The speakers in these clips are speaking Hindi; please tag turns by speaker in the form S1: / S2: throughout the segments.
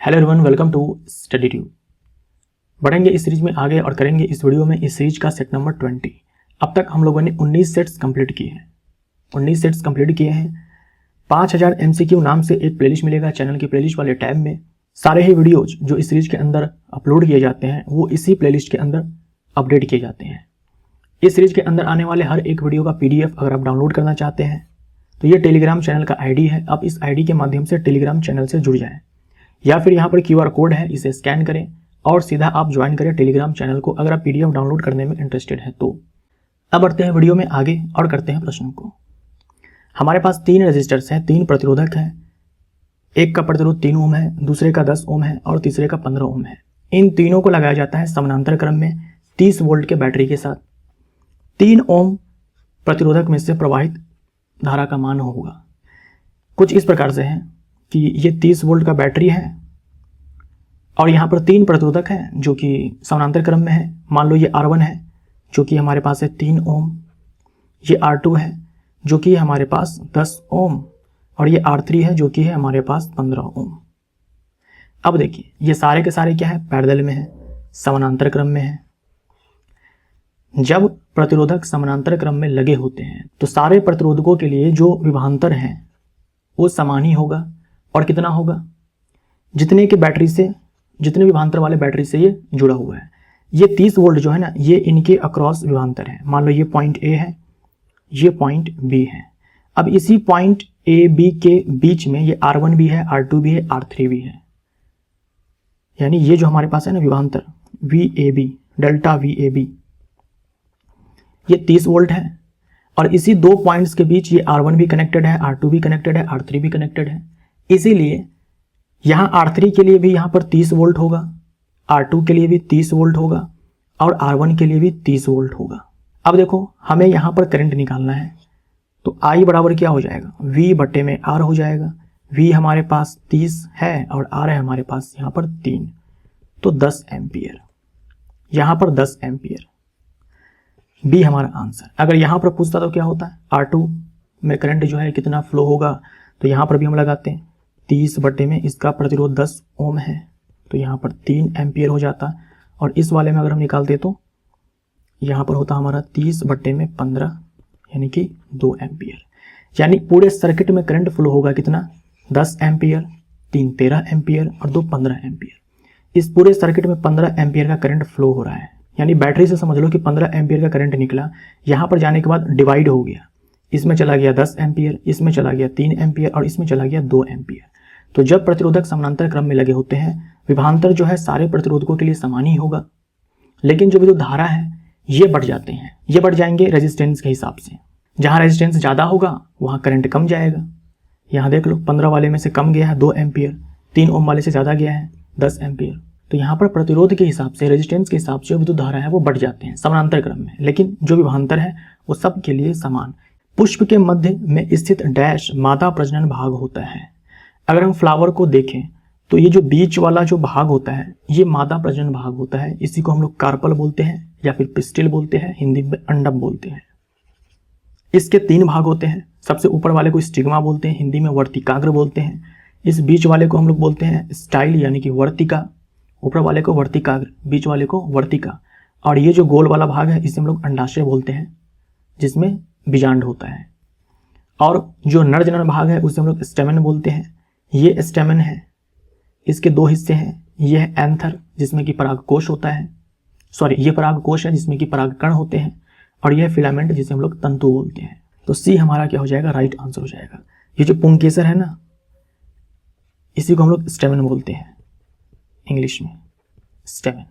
S1: Hello everyone, welcome to study tube. बढ़ेंगे इस सीरीज में आगे और करेंगे इस वीडियो में इस सीरीज का सेट नंबर 20। अब तक हम लोगों ने 19 सेट्स कंप्लीट किए हैं। 19 सेट्स कंप्लीट किए हैं। 5000 MCQ नाम से एक प्लेलिस्ट मिलेगा चैनल की प्लेलिस्ट वाले टैब में। सारे ही वीडियोज जो इस सीरीज के अंदर अपलोड किए जाते हैं वो इसी प्लेलिस्ट के अंदर अपडेट किए जाते हैं। इस सीरीज के अंदर आने वाले हर एक वीडियो का PDF अगर आप डाउनलोड करना चाहते हैं तो ये टेलीग्राम चैनल का ID है। आप इस ID के माध्यम से टेलीग्राम चैनल से जुड़ जाएं, या फिर यहाँ पर QR कोड है, इसे स्कैन करें और सीधा आप ज्वाइन करें टेलीग्राम चैनल को अगर आप PDF डाउनलोड करने में इंटरेस्टेड हैं तो। अब बढ़ते हैं वीडियो में आगे और करते हैं प्रश्नों को। हमारे पास 3 रजिस्टर्स हैं, 3 प्रतिरोधक हैं। एक का प्रतिरोध 3 ओम है, दूसरे का 10 ओम है और तीसरे का 15 ओम है। इन तीनों को लगाया जाता है समानांतर क्रम में 30 वोल्ट के बैटरी के साथ। 3 ओम प्रतिरोधक में से प्रवाहित धारा का मान होगा कुछ इस प्रकार से है कि ये 30 वोल्ट का बैटरी है और यहाँ पर 3 प्रतिरोधक हैं जो कि समानांतर क्रम में है। मान लो ये R1 है जो कि हमारे पास है 3 ओम, ये R2 है जो कि हमारे पास 10 ओम और ये R3 है जो कि है हमारे पास 15 ओम। अब देखिए ये सारे के सारे क्या है, पैरेलल में है, समानांतर क्रम में है। जब प्रतिरोधक समानांतर क्रम में लगे होते हैं तो सारे प्रतिरोधकों के लिए जो विभवांतर है वो समान ही होगा। और कितना होगा, जितने के बैटरी से, जितने विभवांतर वाले बैटरी से ये जुड़ा हुआ है। ये 30 वोल्ट जो है ना, ये इनके अक्रॉस विभवांतर है। मान लो ये पॉइंट A है, ये पॉइंट B है। अब इसी पॉइंट A B के बीच में ये R1 भी है, R2 भी है, R3 भी है। यानी ये जो हमारे पास है ना विभवांतर VAB, डेल्टा VAB, ये 30 वोल्ट है। और इसी 2 पॉइंट्स के बीच ये R1 भी कनेक्टेड है, R2 भी कनेक्टेड है, R3 भी कनेक्टेड है। इसीलिए यहाँ R3 के लिए भी यहाँ पर 30 वोल्ट होगा, R2 के लिए भी 30 वोल्ट होगा और R1 के लिए भी 30 वोल्ट होगा। अब देखो हमें यहाँ पर करंट निकालना है तो I बराबर क्या हो जाएगा, V बटे में R हो जाएगा। V हमारे पास 30 है और R है हमारे पास यहाँ पर 3, तो 10 एम्पियर। यहाँ पर 10 एम्पियर B हमारा आंसर। अगर यहाँ पर पूछता तो क्या होता है, R2 में करंट जो है कितना फ्लो होगा, तो यहाँ पर भी हम लगाते हैं 30 बटे में इसका प्रतिरोध 10 ओम है तो यहाँ पर 3 एम्पियर हो जाता। और इस वाले में अगर हम निकालते तो यहाँ पर होता हमारा 30 बटे में 15 यानी कि 2 एम्पियर। यानी पूरे सर्किट में करंट फ्लो होगा कितना, 10 एम्पियर, 3 13 एम्पियर और 2 15 एम्पियर। इस पूरे सर्किट में 15 एम्पियर का करंट फ्लो हो रहा है। यानी बैटरी से समझ लो कि 15 एम्पियर का करंट निकला, यहाँ पर जाने के बाद डिवाइड हो गया, इसमें चला गया 10 एम्पियर, इसमें चला गया 3 एम्पियर और इसमें चला गया 2 एम्पियर। तो जब प्रतिरोधक समानांतर क्रम में लगे होते हैं, विभवांतर जो है सारे प्रतिरोधकों के लिए समान ही होगा, लेकिन जो विद्युत धारा है ये बढ़ जाते हैं, ये बढ़ जाएंगे रेजिस्टेंस के हिसाब से। जहाँ रेजिस्टेंस ज़्यादा होगा वहाँ करंट कम जाएगा। यहाँ देख लो 15 वाले में से कम गया है 2 एम्पियर, 3 ओम वाले से ज़्यादा गया है 10 एम्पियर। तो यहाँ पर प्रतिरोध के हिसाब से, रेजिस्टेंस के हिसाब से विद्युत धारा है वो बढ़ जाते हैं समानांतर क्रम में, लेकिन जो विभवांतर है वो सब के लिए समान। पुष्प के मध्य में स्थित डैश मादा प्रजनन भाग होता है। अगर हम फ्लावर को देखें तो ये जो बीच वाला जो भाग होता है ये मादा प्रजनन भाग होता है। इसी को हम लोग कार्पल बोलते हैं या फिर पिस्टिल बोलते हैं, हिंदी में अंडक बोलते हैं। इसके 3 भाग होते हैं। सबसे ऊपर वाले को स्टिग्मा बोलते हैं, हिंदी में वर्तिकाग्र बोलते हैं। इस बीच वाले को हम लोग बोलते हैं स्टाइल यानी कि वर्तिका, ऊपर वाले को वर्तिकाग्र, बीच वाले को वर्तिका। और ये जो गोल वाला भाग है इसे हम लोग अंडाशय बोलते हैं जिसमें बीजांड होता है। और जो नर जनन भाग है उसे हम लोग स्टेमन बोलते हैं। ये स्टेमन है, इसके 2 हिस्से हैं। ये है एंथर जिसमें कि परागकोश होता है, सॉरी ये परागकोश है जिसमें कि परागकण होते हैं, और यह फिलामेंट जिसे हम लोग तंतु बोलते हैं। तो C हमारा क्या हो जाएगा, राइट आंसर हो जाएगा। ये जो पुंकेसर है ना, इसी को हम लोग स्टेमन बोलते हैं इंग्लिश में, स्टेमन।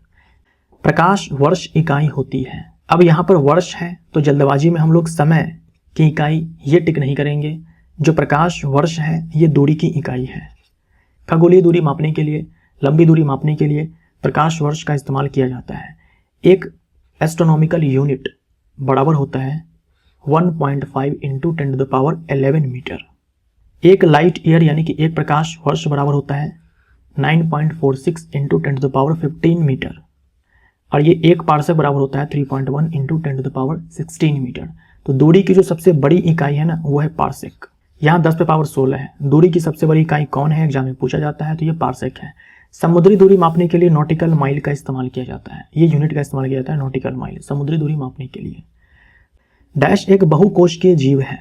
S1: प्रकाश वर्ष इकाई होती है। अब यहाँ पर वर्ष है तो जल्दबाजी में हम लोग समय की इकाई ये टिक नहीं करेंगे। जो प्रकाश वर्ष है ये दूरी की इकाई है। खगोलीय दूरी मापने के लिए, लंबी दूरी मापने के लिए प्रकाश वर्ष का इस्तेमाल किया जाता है। एक एस्ट्रोनॉमिकल यूनिट बराबर होता है 1.5 × 10⁻11 मीटर। एक लाइट ईयर यानी कि एक प्रकाश वर्ष बराबर होता है 9.46 × 10⁻15 मीटर। और ये एक पार्सेक बराबर होता है 3.1 × 10⁻16 मीटर। तो दूरी की जो सबसे बड़ी इकाई है ना वो है पार्सेक। यहाँ 10⁻16 है। दूरी की सबसे बड़ी इकाई कौन है, एग्जाम में पूछा जाता है, तो ये पार्सेक है। समुद्री दूरी मापने के लिए नॉटिकल माइल का इस्तेमाल किया जाता है। ये यूनिट का इस्तेमाल किया जाता है, नॉटिकल माइल, समुद्री दूरी मापने के लिए। डैश एक बहुकोशिकीय जीव है।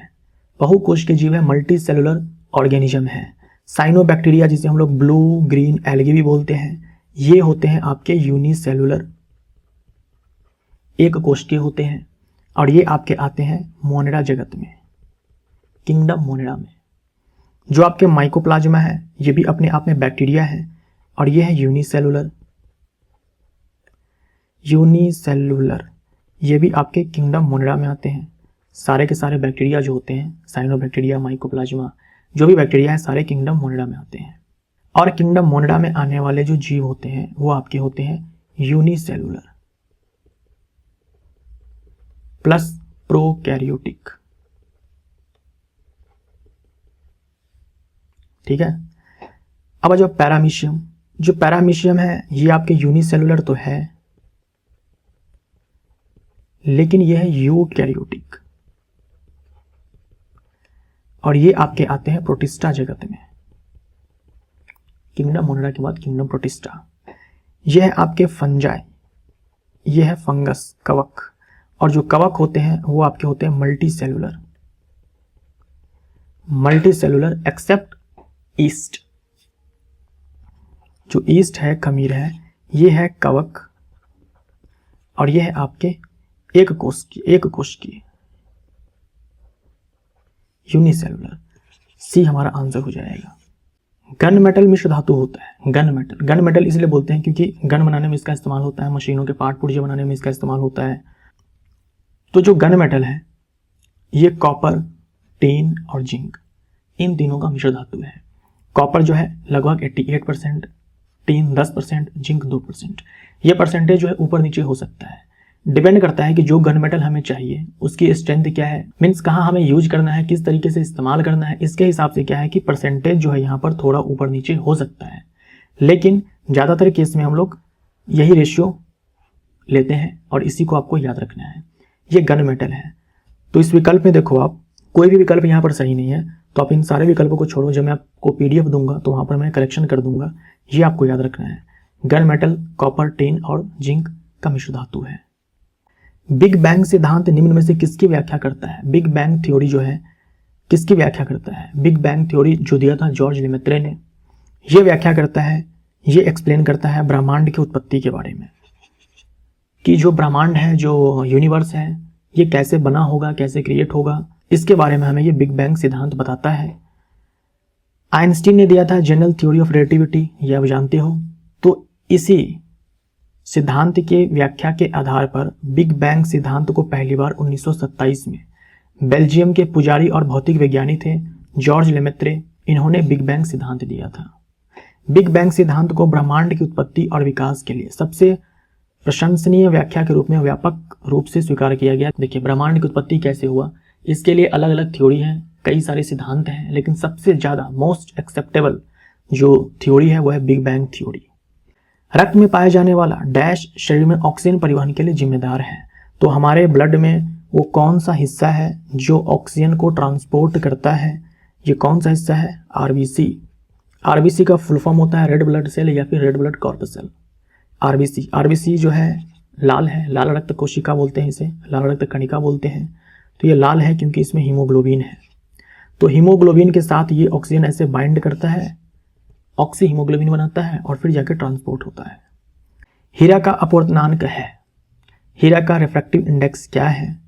S1: बहुकोशिकीय जीव है, मल्टी सेलुलर ऑर्गेनिज्म है। साइनोबैक्टीरिया, जिसे हम लोग ब्लू ग्रीन एल्गी भी बोलते हैं, ये होते हैं आपके यूनिसेलुलर, एक कोशिकीय होते हैं। और ये आपके आते हैं मोनेरा जगत में, किंगडम मोनेरा में। जो आपके माइकोप्लाज्मा है ये भी अपने आप में बैक्टीरिया है, और ये है यूनिसेलुलर। यूनिसेलुलर ये भी आपके किंगडम मोनेरा में आते हैं। सारे के सारे बैक्टीरिया जो होते हैं, साइनोबैक्टीरिया, माइकोप्लाज्मा, जो भी बैक्टीरिया है सारे किंगडम मोनेरा में आते हैं। और किंगडम मोनेरा में आने वाले जो जीव होते हैं वो आपके होते हैं यूनिसेलुलर प्लस प्रोकैरियोटिक। ठीक है। अब जो पैरामीशियम है ये आपके यूनिसेलुलर तो है, लेकिन ये है यूकैरियोटिक, और ये आपके आते हैं प्रोटिस्टा जगत में। किंगडम मोनेरा के बाद किंगडम प्रोटिस्टा। ये है आपके फंजाई, ये है फंगस, कवक। और जो कवक होते हैं वो आपके होते हैं मल्टी सेलुलर एक्सेप्ट ईस्ट। जो ईस्ट है, खमीर है, ये है कवक, और ये है आपके एक कोश की यूनिसेलुलर। सी हमारा आंसर हो जाएगा। गन मेटल मिश्र धातु होता है। गन मेटल इसलिए बोलते हैं क्योंकि गन बनाने में इसका इस्तेमाल होता है, मशीनों के पार्ट पुर्जे बनाने में इसका इस्तेमाल होता है। तो जो गन मेटल है ये कॉपर, टिन और जिंक, इन तीनों का मिश्र धातु है। कॉपर जो है लगभग 88%, टिन 10%, जिंक 2%। ये परसेंटेज जो है ऊपर नीचे हो सकता है, डिपेंड करता है कि जो गन मेटल हमें चाहिए उसकी स्ट्रेंथ क्या है, मीन्स कहाँ हमें यूज करना है, किस तरीके से इस्तेमाल करना है, इसके हिसाब से क्या है कि परसेंटेज जो है यहाँ पर थोड़ा ऊपर नीचे हो सकता है। लेकिन ज़्यादातर केस में हम लोग यही रेशियो लेते हैं और इसी को आपको याद रखना है। ये गन मेटल है। तो इस विकल्प में देखो, आप कोई भी विकल्प यहाँ पर सही नहीं है, तो आप इन सारे विकल्पों को छोड़ो। जब मैं आपको PDF दूंगा तो वहाँ पर मैं करेक्शन कर दूंगा। ये आपको याद रखना है। गन मेटल कॉपर, टिन और जिंक का मिश्र धातु है। बिग बैंग सिद्धांत निम्न में से किसकी व्याख्या करता है? बिग बैंग थ्योरी जो है किसकी व्याख्या करता है? बिग बैंग थ्योरी जो दिया था जॉर्ज लेमेत्रे ने, ये व्याख्या करता है, ये एक्सप्लेन करता है ब्रह्मांड की उत्पत्ति के बारे में, कि जो ब्रह्मांड है, जो यूनिवर्स है, ये कैसे बना होगा, कैसे क्रिएट होगा, इसके बारे में हमें ये बिग बैंग सिद्धांत बताता है। आइंस्टीन ने दिया था जनरल थ्योरी ऑफ रिलेटिविटी, ये आप जानते हो। तो इसी सिद्धांत के व्याख्या के आधार पर बिग बैंग सिद्धांत को पहली बार 1927 में बेल्जियम के पुजारी और भौतिक विज्ञानी थे जॉर्ज लेमेत्रे, इन्होंने बिग बैंग सिद्धांत दिया था। बिग बैंग सिद्धांत को ब्रह्मांड की उत्पत्ति और विकास के लिए सबसे प्रशंसनीय व्याख्या के रूप में व्यापक रूप से स्वीकार किया गया। देखिए, ब्रह्मांड की उत्पत्ति कैसे हुआ, इसके लिए अलग अलग थ्योरी हैं, कई सारे सिद्धांत हैं, लेकिन सबसे ज़्यादा मोस्ट एक्सेप्टेबल जो थ्योरी है वो है बिग बैंग थ्योरी। रक्त में पाया जाने वाला डैश शरीर में ऑक्सीजन परिवहन के लिए जिम्मेदार है। तो हमारे ब्लड में वो कौन सा हिस्सा है जो ऑक्सीजन को ट्रांसपोर्ट करता है? ये कौन सा हिस्सा है? RBC। RBC का फुल फॉर्म होता है रेड ब्लड सेल या फिर रेड ब्लड कॉर्पसल। RBC जो है लाल है, लाल रक्त कोशिका बोलते हैं इसे, लाल रक्त कणिका बोलते हैं। तो ये लाल है क्योंकि इसमें हीमोग्लोबिन है। तो हीमोग्लोबिन के साथ ये ऑक्सीजन ऐसे बाइंड करता है, ऑक्सी हीमोग्लोबिन बनाता है और फिर जाकर ट्रांसपोर्ट होता है। हीरा का अपवर्तनांक है, हीरा का रिफ्रैक्टिव इंडेक्स क्या है?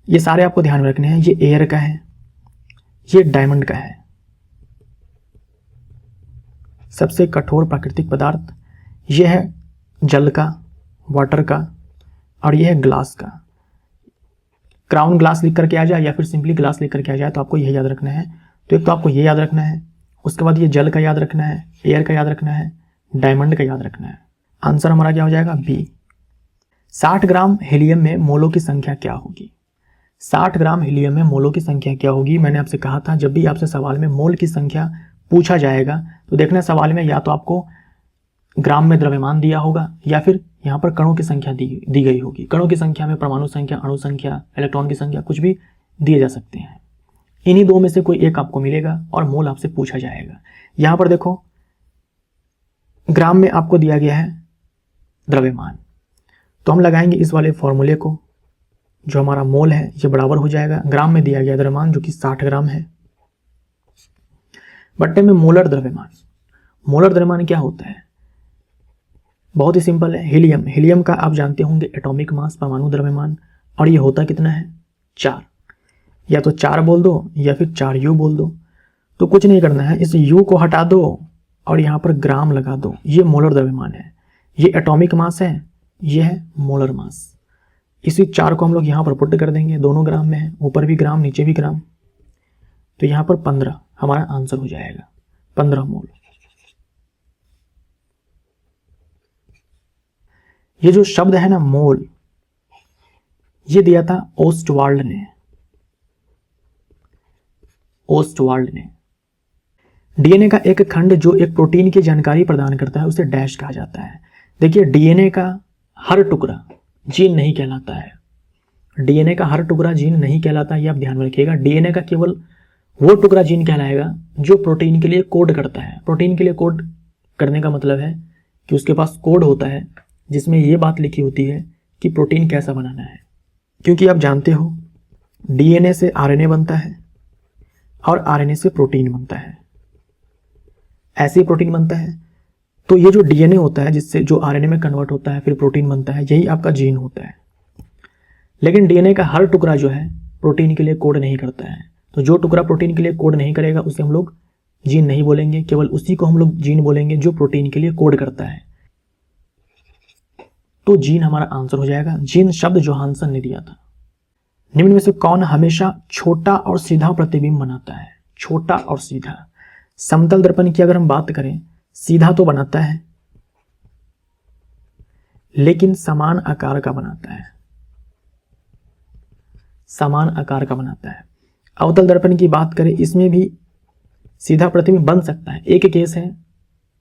S1: ये सारे आपको ध्यान में रखने हैं। ये एयर का है, ये डायमंड का है। सबसे कठोर प्राकृतिक पदार्थ ये है जल का, वाटर का, और ये है ग्लास का। क्राउन ग्लास लिख करके आ जाए या फिर सिंपली ग्लास लिख करके आ जाए तो आपको यह याद रखना है। तो एक तो आपको ये याद रखना है, उसके बाद ये जल का याद रखना है, एयर का याद रखना है, डायमंड का याद रखना है। आंसर हमारा क्या हो जाएगा? B। 60 ग्राम हीलियम में मोलों की संख्या क्या होगी? 60 ग्राम हीलियम में मोलों की संख्या क्या होगी? मैंने आपसे कहा था जब भी आपसे सवाल में मोल की संख्या पूछा जाएगा तो देखना सवाल में या तो आपको ग्राम में द्रव्यमान दिया होगा या फिर यहाँ पर कणों की संख्या दी गई होगी। कणों की संख्या में परमाणु संख्या, अणु संख्या, इलेक्ट्रॉन की संख्या, कुछ भी दिए जा सकते हैं। इन्हीं दो में से कोई एक आपको मिलेगा और मोल आपसे पूछा जाएगा। यहाँ पर देखो ग्राम में आपको दिया गया है द्रव्यमान, तो हम लगाएंगे इस वाले फॉर्मूले को, जो हमारा मोल है ये बराबर हो जाएगा ग्राम में दिया गया द्रव्यमान जो कि 60 ग्राम है बट्टे में मोलर द्रव्यमान। मोलर द्रव्यमान क्या होता है? बहुत ही सिंपल है, हीलियम। हीलियम का आप जानते होंगे एटॉमिक मास, परमाणु द्रव्यमान, और ये होता कितना है? 4। या तो 4 बोल दो या फिर 4U बोल दो। तो कुछ नहीं करना है, इस U को हटा दो और यहाँ पर ग्राम लगा दो। ये मोलर द्रव्यमान है, ये एटॉमिक मास है, ये है मोलर मास। इसी 4 को हम लोग यहाँ पर पुट कर देंगे, दोनों ग्राम में है, ऊपर भी ग्राम नीचे भी ग्राम, तो यहाँ पर 15 हमारा आंसर हो जाएगा, 15 मोल। ये जो शब्द है ना मोल, ये दिया था ओस्टवाल्ड ने। ओस्टवाल्ड ने डीएनए का एक खंड जो एक प्रोटीन की जानकारी प्रदान करता है उसे डैश कहा जाता है। देखिए डीएनए का हर टुकड़ा जीन नहीं कहलाता है, डीएनए का हर टुकड़ा जीन नहीं कहलाता, ये आप ध्यान में रखिएगा। डीएनए का केवल वो टुकड़ा जीन कहलाएगा जो प्रोटीन के लिए कोड करता है। प्रोटीन के लिए कोड करने का मतलब है कि उसके पास कोड होता है जिसमें ये बात लिखी होती है कि प्रोटीन कैसा बनाना है। क्योंकि आप जानते हो डीएनए से आरएनए बनता है और आरएनए से प्रोटीन बनता है, ऐसे ही प्रोटीन बनता है। तो ये जो डीएनए होता है जिससे जो आरएनए में कन्वर्ट होता है फिर प्रोटीन बनता है, यही आपका जीन होता है। लेकिन डीएनए का हर टुकड़ा जो है प्रोटीन के लिए कोड नहीं करता है, तो जो टुकड़ा प्रोटीन के लिए कोड नहीं करेगा उसे हम लोग जीन नहीं बोलेंगे, केवल उसी को हम लोग जीन बोलेंगे जो प्रोटीन के लिए कोड करता है। तो जीन हमारा आंसर हो जाएगा। जीन शब्द जोहानसन ने दिया था। निम्न में से कौन हमेशा छोटा और सीधा प्रतिबिंब बनाता है? छोटा और सीधा। समतल दर्पण की अगर हम बात करें, सीधा तो बनाता है लेकिन समान आकार का बनाता है, समान आकार का बनाता है। अवतल दर्पण की बात करें, इसमें भी सीधा प्रतिबिंब बन सकता है। एक केस है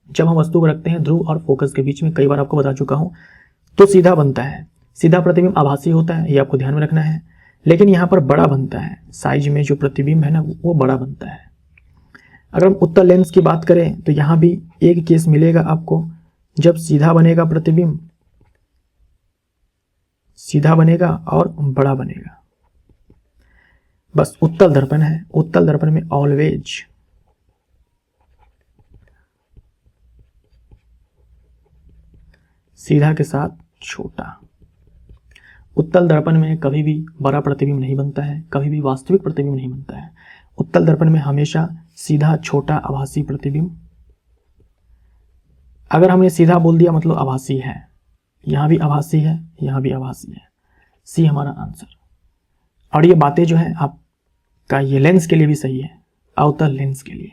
S1: जब हम वस्तु को रखते हैं ध्रुव और फोकस के बीच में, कई बार आपको बता चुका हूं, तो सीधा बनता है। सीधा प्रतिबिंब आभासी होता है, ये आपको ध्यान में रखना है। लेकिन यहाँ पर बड़ा बनता है, साइज में जो प्रतिबिंब है ना वो बड़ा बनता है। अगर हम उत्तल लेंस की बात करें तो यहाँ भी एक केस मिलेगा आपको जब सीधा बनेगा प्रतिबिंब, सीधा बनेगा और बड़ा बनेगा। बस उत्तल दर्पण है, उत्तल दर्पण में ऑलवेज सीधा के साथ छोटा। उत्तल दर्पण में कभी भी बड़ा प्रतिबिंब नहीं बनता है, कभी भी वास्तविक प्रतिबिंब नहीं बनता है। उत्तल दर्पण में हमेशा सीधा छोटा आभासी प्रतिबिंब। अगर हमने सीधा बोल दिया मतलब आभासी है, यहां भी आभासी है, यहां भी आभासी है। सी हमारा आंसर। और ये बातें जो है आपका ये लेंस के लिए भी सही है, अवतल लेंस के लिए।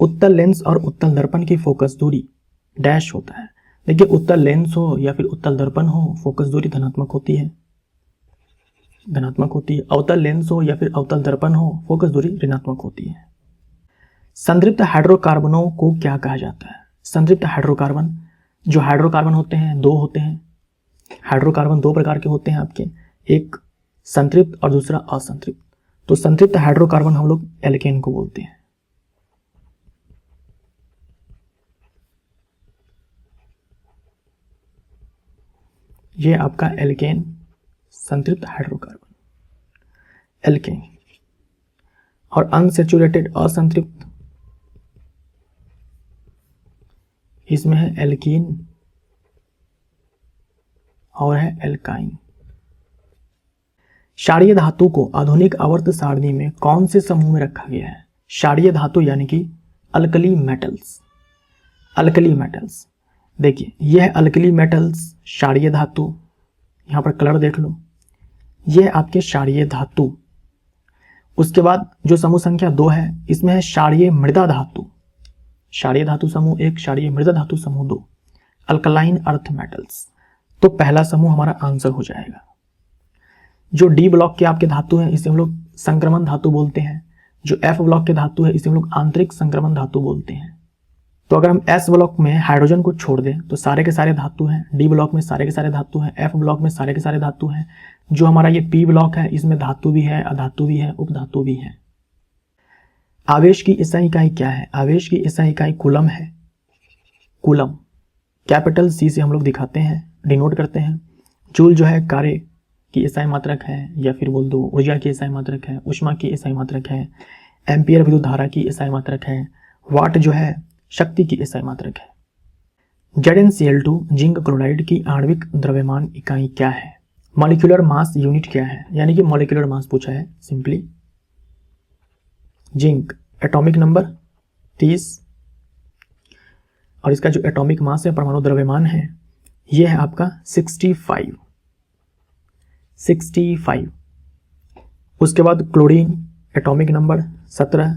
S1: उत्तल लेंस और उत्तल दर्पण की फोकस दूरी डैश होता है। देखिए उत्तल लेंस हो या फिर उत्तल दर्पण हो, फोकस दूरी धनात्मक होती है, धनात्मक होती है। अवतल लेंस हो या फिर अवतल दर्पण हो, फोकस दूरी ऋणात्मक होती है। संतृप्त हाइड्रोकार्बनों को क्या कहा जाता है? संतृप्त हाइड्रोकार्बन, जो हाइड्रोकार्बन होते हैं 2 होते हैं। हाइड्रोकार्बन 2 प्रकार के होते हैं आपके, एक संतृप्त और दूसरा असंतृप्त। तो संतृप्त हाइड्रोकार्बन हम लोग एल्केन को बोलते हैं। ये आपका एल्केन, संतृप्त हाइड्रोकार्बन, एल्केन। और अनसैचुरेटेड असंतृप्त, इसमें है एल्कीन और है एल्काइन। क्षारीय धातु को आधुनिक आवर्त सारणी में कौन से समूह में रखा गया है? क्षारीय धातु यानी कि अल्कली मेटल्स, अल्कली मेटल्स। देखिए यह है अल्कली मेटल्स, क्षारीय धातु। यहाँ पर कलर देख लो, यह आपके क्षारीय धातु। उसके बाद जो समूह संख्या 2 है, इसमें है क्षारीय मृदा धातु। क्षारीय धातु समूह 1, क्षारीय मृदा धातु समूह 2, अल्कलाइन अर्थ मेटल्स। तो पहला समूह हमारा आंसर हो जाएगा। जो डी ब्लॉक के आपके धातु हैं इसे हम लोग संक्रमण धातु बोलते हैं। जो एफ ब्लॉक के धातु है इसे हम लोग आंतरिक संक्रमण धातु बोलते हैं। तो अगर हम एस ब्लॉक में हाइड्रोजन को छोड़ दें तो सारे के सारे धातु हैं, डी ब्लॉक में सारे के सारे धातु हैं, एफ ब्लॉक में सारे के सारे धातु हैं। जो हमारा ये पी ब्लॉक है इसमें धातु भी है, अधातु भी है, उपधातु भी है। आवेश की SI इकाई क्या है? आवेश की SI इकाई कूलम है। कूलम कैपिटल C से हम लोग दिखाते हैं, डिनोट करते हैं। जूल जो है कार्य की SI मात्रक है, या फिर बोल दो ऊर्जा की SI मात्रक है, ऊष्मा की SI मात्रक है, एम्पियर विद्युत धारा की SI मात्रक है, वाट जो है शक्ति की SI मात्रक है। ZnCl2 जिंक क्लोराइड की आणविक द्रव्यमान इकाई क्या है? मॉलिक्यूलर मास यूनिट क्या है? यानी कि मॉलिक्यूलर मास पूछा है सिंपली। जिंक एटॉमिक नंबर 30 और इसका जो एटॉमिक मास है, परमाणु द्रव्यमान है, यह है आपका 65। उसके बाद क्लोरीन एटॉमिक नंबर 17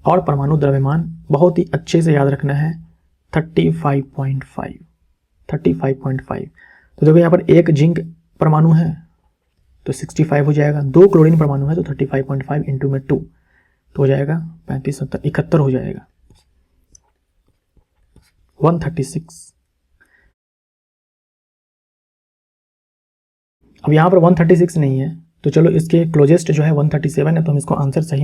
S1: और परमाणु द्रव्यमान बहुत ही अच्छे से याद रखना है 35.5। तो देखो यहाँ पर एक जिंक परमाणु है तो 65 हो जाएगा, 2 क्लोरीन परमाणु है तो 35.5 इंटू में 2 तो हो जाएगा 35, 70, 71 हो जाएगा 136। अब यहाँ पर 136 नहीं है तो चलो इसके क्लोजेस्ट जो है 137 है, तो हम इसको आंसर सही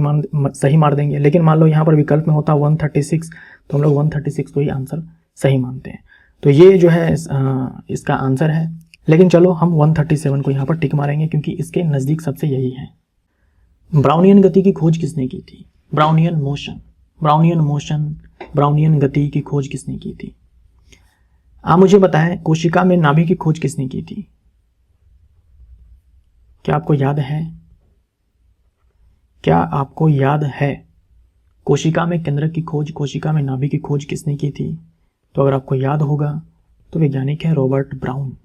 S1: मार देंगे। लेकिन मान लो यहाँ पर विकल्प में होता 136 तो हम लोग 136 को ही आंसर सही मानते हैं। तो ये जो है इसका आंसर है। लेकिन चलो हम 137 को यहाँ पर टिक मारेंगे क्योंकि इसके नज़दीक सबसे यही है। ब्राउनियन गति की खोज किसने की थी? ब्राउनियन गति की खोज किसने की थी? आप मुझे बताएं, कोशिका में नाभि की खोज किसने की थी? क्या आपको याद है? कोशिका में केंद्रक की खोज, कोशिका में नाभि की खोज किसने की थी? तो अगर आपको याद होगा तो वैज्ञानिक है रॉबर्ट ब्राउन।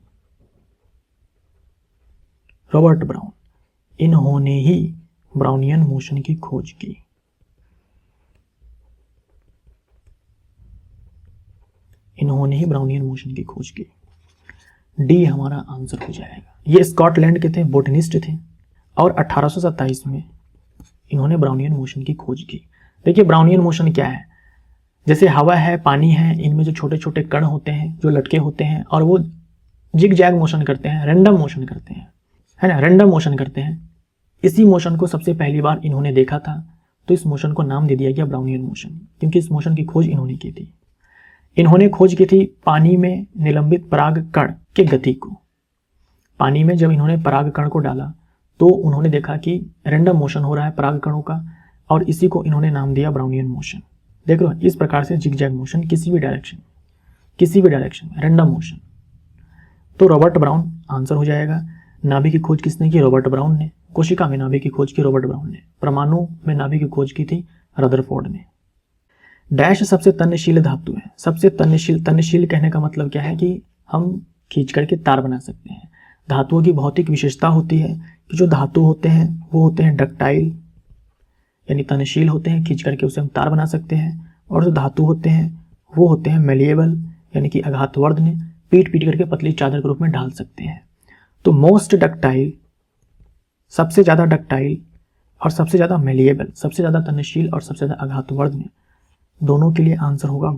S1: इन्होंने ही ब्राउनियन मोशन की खोज की। डी हमारा आंसर हो जाएगा। ये स्कॉटलैंड के थे, बोटनिस्ट थे और 1827 में इन्होंने ब्राउनियन मोशन की खोज की। देखिए ब्राउनियन मोशन क्या है? जैसे हवा है, पानी है, इनमें जो छोटे छोटे कण होते हैं जो लटके होते हैं और वो जिग जैग मोशन करते हैं, रैंडम मोशन करते हैं, है ना, रैंडम मोशन करते हैं। इसी मोशन को सबसे पहली बार इन्होंने देखा था तो इस मोशन को नाम दे दिया गया ब्राउनियन मोशन, क्योंकि इस मोशन की खोज इन्होंने की थी। इन्होंने खोज की थी पानी में निलंबित पराग कण के गति को। पानी में जब इन्होंने पराग कण को डाला तो उन्होंने देखा कि रैंडम मोशन हो रहा है पराग कणों का, और इसी को इन्होंने नाम दिया ब्राउनियन मोशन। देख लो इस प्रकार से जिगजैग मोशन, किसी भी डायरेक्शन रैंडम मोशन। तो रॉबर्ट ब्राउन आंसर हो जाएगा। नाभि की खोज किसने की? रॉबर्ट ब्राउन ने। कोशिका में नाभि की खोज की रॉबर्ट ब्राउन ने। परमाणु में नाभि की खोज की थी रदरफोर्ड ने। डैश सबसे तन्यशील धातु है। सबसे तन्यशील कहने का मतलब क्या है कि हम खींच करके तार बना सकते हैं। धातुओं की भौतिक विशेषता होती है कि जो धातु होते हैं वो होते हैं डक्टाइल, यानी तन्यशील होते हैं, खींच करके उसे हम तार बना सकते हैं। और जो धातु होते हैं वो होते हैं मेलिएबल, यानी कि आघातवर्धन, पीट करके पतली चादर के रूप में ढाल सकते हैं। तो मोस्ट डक्टाइल, सबसे ज़्यादा डक्टाइल और सबसे ज़्यादा मेलिएबल, सबसे ज़्यादा तन्यशील और सबसे ज़्यादा आघातवर्धन, दोनों के लिए आंसर होगा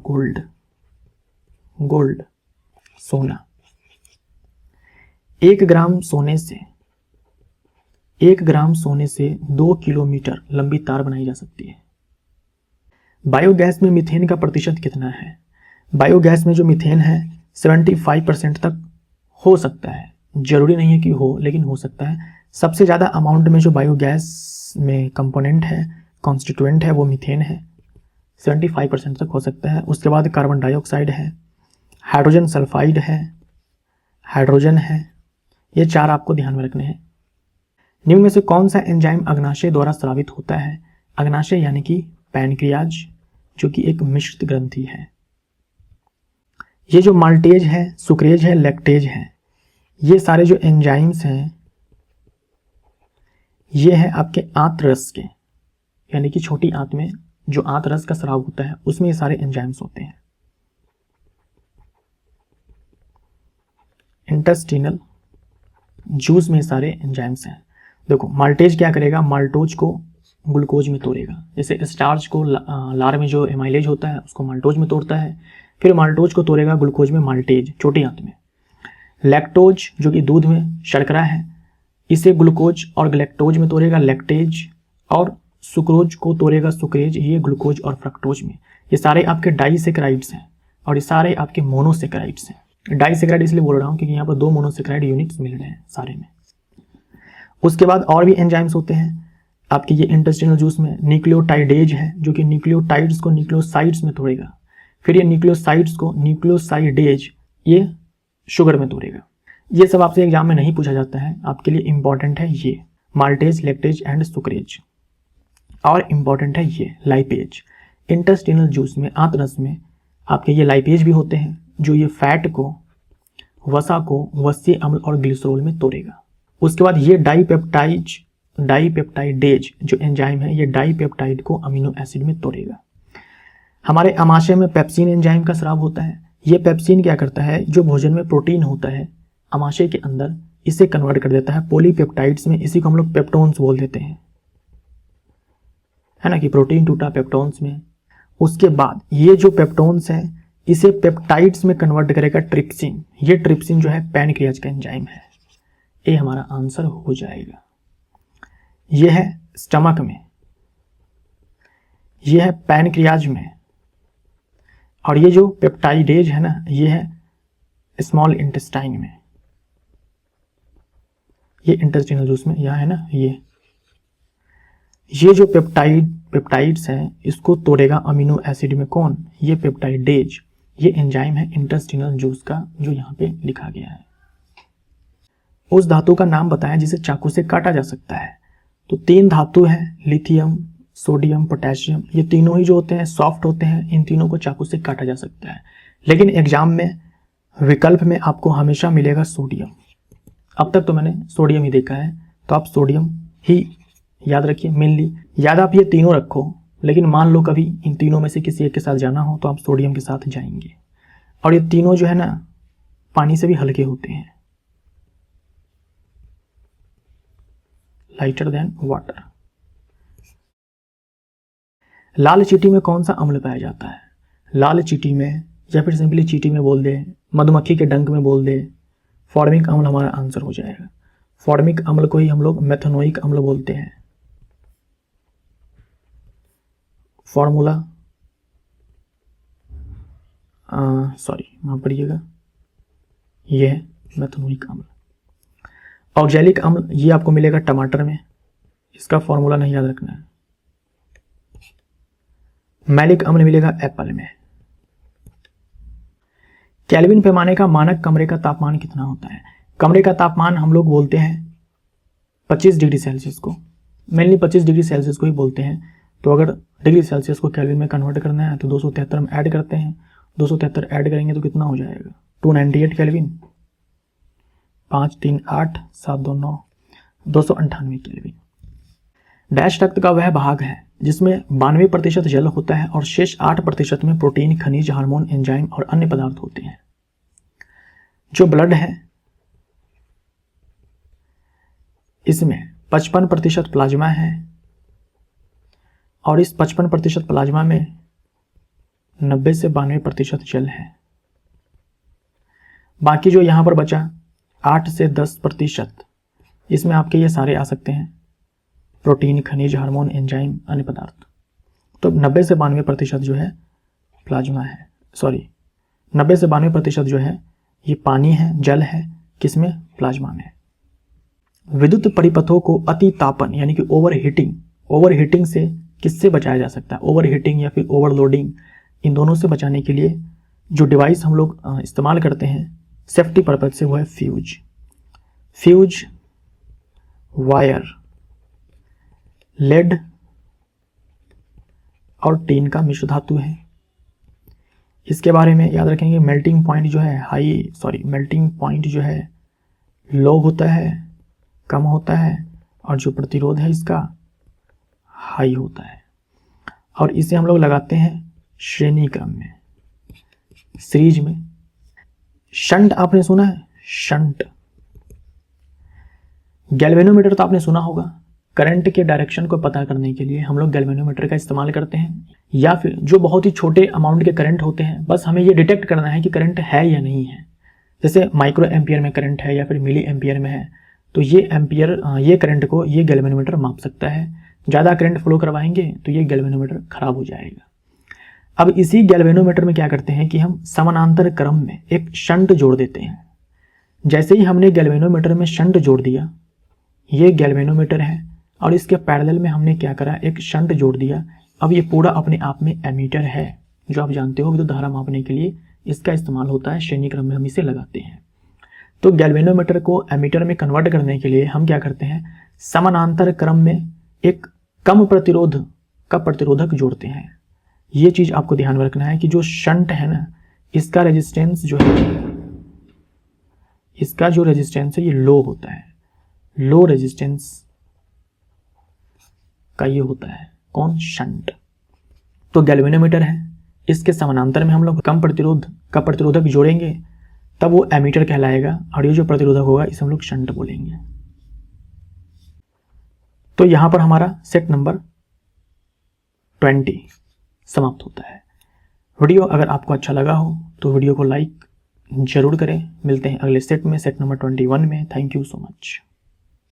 S1: गोल्ड, सोना। 1 ग्राम सोने से 2 किलोमीटर लंबी तार बनाई जा सकती है। बायोगैस में मीथेन का प्रतिशत कितना है? बायोगैस में जो मीथेन है 75% तक हो सकता है, जरूरी नहीं है कि हो, लेकिन हो सकता है। सबसे ज़्यादा अमाउंट में जो बायोगैस में कंपोनेंट है, कॉन्स्टिट्यूएंट है, वो मीथेन है, 75% तक हो सकता है। उसके बाद कार्बन डाइऑक्साइड है, हाइड्रोजन सल्फाइड है, हाइड्रोजन है। ये 4 आपको ध्यान में रखने हैं। निम्न में से कौन सा एंजाइम अग्नाशय द्वारा स्रावित होता है? अग्नाशय यानी कि पैनक्रियाज, जो कि एक मिश्रित ग्रंथि है। ये जो माल्टेज है, सुक्रेज है, लैक्टेज है, ये सारे जो एंजाइम्स हैं ये है आपके आंत रस के, यानी कि छोटी आंत में जो आंत रस का स्राव होता है उसमें ये सारे एंजाइम्स होते हैं। इंटेस्टिनल जूस में सारे एंजाइम्स हैं। देखो माल्टेज क्या करेगा? माल्टोज को ग्लूकोज में तोड़ेगा। जैसे स्टार्च को लार में जो एमाइलेज होता है उसको माल्टोज में तोड़ता है, फिर माल्टोज को तोड़ेगा ग्लूकोज में माल्टेज, छोटी आंत में। लैक्टोज जो कि दूध में शर्करा है, इसे ग्लूकोज और ग्लैक्टोज में तोड़ेगा लैक्टेज, और सुक्रोज को तोड़ेगा सुक्रेज, ये ग्लूकोज और फ्रक्टोज में। ये सारे आपके डाइसेक्राइड्स हैं और ये सारे आपके मोनोसेक्राइड्स हैं। डाइसेक्राइड इसलिए बोल रहा हूँ क्योंकि यहाँ पर 2 मोनोसेक्राइड यूनिट्स मिल रहे हैं सारे में। उसके बाद और भी एंजाइम्स होते हैं आपके ये इंटेस्टिनल जूस में। न्यूक्लियोटाइडेज है जो कि न्यूक्लियोटाइड्स को न्यूक्लियोसाइड्स में तोड़ेगा। फिर ये न्यूक्लियोसाइड्स को न्यूक्लियोसाइडेज ये शुगर में तोड़ेगा। ये सब आपसे एग्जाम में नहीं पूछा जाता है, आपके लिए इंपॉर्टेंट है ये माल्टेज, लैक्टेज एंड सुक्रेज। और इम्पॉर्टेंट है ये लाइपेज। इंटेस्टिनल जूस में, आंत रस में आपके ये लाइपेज भी होते हैं जो ये फैट को, वसा को वसीय अम्ल और ग्लिसरॉल में तोड़ेगा। उसके बाद ये डाइपेप्टाइडेज जो एंजाइम है, ये डाइपेप्टाइड को अमीनो एसिड में तोड़ेगा। हमारे आमाशय में पेप्सिन एंजाइम का स्राव होता है। ये पेप्सिन क्या करता है, जो भोजन में प्रोटीन होता है आमाशय के अंदर, इसे कन्वर्ट कर देता है पॉलीपेप्टाइड्स में। इसी को हम लोग पेप्टोन्स बोल देते हैं, है ना, कि प्रोटीन टूटा पेप्टोन्स में। उसके बाद ये जो पेप्टोन्स हैं इसे पेप्टाइड्स में कन्वर्ट करेगा ट्रिप्सिन। ये ट्रिप्सिन जो है पैनक्रियाज का एंजाइम है। ये हमारा आंसर हो जाएगा। ये है स्टमक में, ये है पैनक्रियाज में, और ये जो पेप्टाइडेज है ना, ये है स्मॉल इंटेस्टाइन में। ये इंटेस्टिनल जूस में यहाँ है ना, ये जो पेप्टाइड्स हैं इसको तोड़ेगा अमीनो एसिड में। कौन? ये पेप्टाइडेज। ये एंजाइम है इंटेस्टिनल जूस का जो यहाँ पे लिखा गया है। उस धातु का नाम बताएं जिसे चाकू से काटा जा सकता है। तो 3 धातु हैं, लिथियम, सोडियम, पोटेशियम। ये तीनों ही जो होते हैं सॉफ्ट होते हैं, इन तीनों को चाकू से काटा जा सकता है। लेकिन एग्जाम में विकल्प में आपको हमेशा मिलेगा सोडियम। अब तक तो मैंने सोडियम ही देखा है, तो आप सोडियम ही याद रखिए मेनली। याद आप ये तीनों रखो, लेकिन मान लो कभी इन तीनों में से किसी एक के साथ जाना हो तो आप सोडियम के साथ जाएंगे। और ये तीनों जो है ना पानी से भी हल्के होते हैं, लाइटर देन वाटर। लाल चींटी में कौन सा अम्ल पाया जाता है? लाल चींटी में, या फिर सिंपली चींटी में बोल दे, मधुमक्खी के डंक में बोल दे, फॉर्मिक अम्ल हमारा आंसर हो जाएगा। फॉर्मिक अम्ल को ही हम लोग मेथनोइक अम्ल बोलते हैं। फॉर्मूला वहां पढ़िएगा, ये है मेथनोइक अम्ल। ऑक्जेलिक अम्ल ये आपको मिलेगा टमाटर में, इसका फॉर्मूला नहीं याद रखना है। मैलिक अम्ल मिलेगा एप्पल में। केल्विन पैमाने का मानक कमरे का तापमान कितना होता है? कमरे का तापमान हम लोग बोलते हैं 25 डिग्री सेल्सियस को, मेनली 25 डिग्री सेल्सियस को ही बोलते हैं। तो अगर डिग्री सेल्सियस को केल्विन में कन्वर्ट करना है तो 273 हम ऐड करते हैं। 273 ऐड करेंगे तो कितना हो जाएगा? 298 केल्विन। 5 3 8 7 2 9 298 केल्विन। डैश रक्त का वह भाग है जिसमें 92% जल होता है और शेष 8% में प्रोटीन, खनिज, हार्मोन, एंजाइम और अन्य पदार्थ होते हैं। जो ब्लड है इसमें 55% प्लाज्मा है और इस 55% प्लाज्मा में 90 से 92% जल है। बाकी जो यहाँ पर बचा 8 से 10%, इसमें आपके ये सारे आ सकते हैं, प्रोटीन, खनिज, हार्मोन, एंजाइम, अन्य पदार्थ। तो 90 से 92% जो है प्लाज्मा है, 90 से 92% जो है ये पानी है, जल है, किसमें? प्लाज्मा में। विद्युत परिपथों को अति तापन यानी कि ओवरहीटिंग से किससे बचाया जा सकता है? ओवरहीटिंग या फिर ओवरलोडिंग, इन दोनों से बचाने के लिए जो डिवाइस हम लोग इस्तेमाल करते हैं सेफ्टी पर्पज से, वो है फ्यूज वायर, लेड और टीन का मिश्र धातु है। इसके बारे में याद रखेंगे, मेल्टिंग पॉइंट जो है लो होता है, कम होता है, और जो प्रतिरोध है इसका हाई होता है। और इसे हम लोग लगाते हैं श्रेणी क्रम में, सीरीज में। शंट आपने सुना है? शंट। गैल्वेनोमीटर तो आपने सुना होगा। करंट के डायरेक्शन को पता करने के लिए हम लोग गैल्वेनोमीटर का इस्तेमाल करते हैं। या फिर जो बहुत ही छोटे अमाउंट के करंट होते हैं, बस हमें ये डिटेक्ट करना है कि करंट है या नहीं है। जैसे माइक्रो एम्पियर में करंट है या फिर मिली एम्पियर में है, तो ये करंट को ये गैल्वेनोमीटर माप सकता है। ज़्यादा करंट फ्लो करवाएंगे तो ये गैल्वेनोमीटर खराब हो जाएगा। अब इसी गैल्वेनोमीटर में क्या करते हैं कि हम समानांतर क्रम में एक शंट जोड़ देते हैं। जैसे ही हमने गैल्वेनोमीटर में शंट जोड़ दिया, ये गैल्वेनोमीटर है और इसके पैरेलल में हमने क्या करा, एक शंट जोड़ दिया। अब ये पूरा अपने आप में एमीटर है, जो आप जानते हो विद्युत धारा मापने के लिए इसका इस्तेमाल होता है, श्रेणी क्रम में हम इसे लगाते हैं। तो गैल्वेनोमीटर को एमीटर में कन्वर्ट करने के लिए हम क्या करते हैं, समानांतर क्रम में एक कम प्रतिरोध का प्रतिरोधक जोड़ते हैं। ये चीज़ आपको ध्यान में रखना है कि जो शंट है ना, इसका रेजिस्टेंस जो है, इसका जो रेजिस्टेंस है ये लो होता है, लो रेजिस्टेंस का ये होता है कौन, शंट। तो गैल्वेनोमीटर है, इसके समानांतर में हम लोग कम प्रतिरोध का प्रतिरोधक जोड़ेंगे, तब वो एमीटर कहलाएगा और ये जो प्रतिरोधक होगा इसे हम लोग शंट बोलेंगे। तो यहां पर हमारा सेट नंबर 20 समाप्त होता है। वीडियो अगर आपको अच्छा लगा हो तो वीडियो को लाइक जरूर करें। मिलते हैं अगले सेट में, सेट नंबर 21 में। Thank you so much.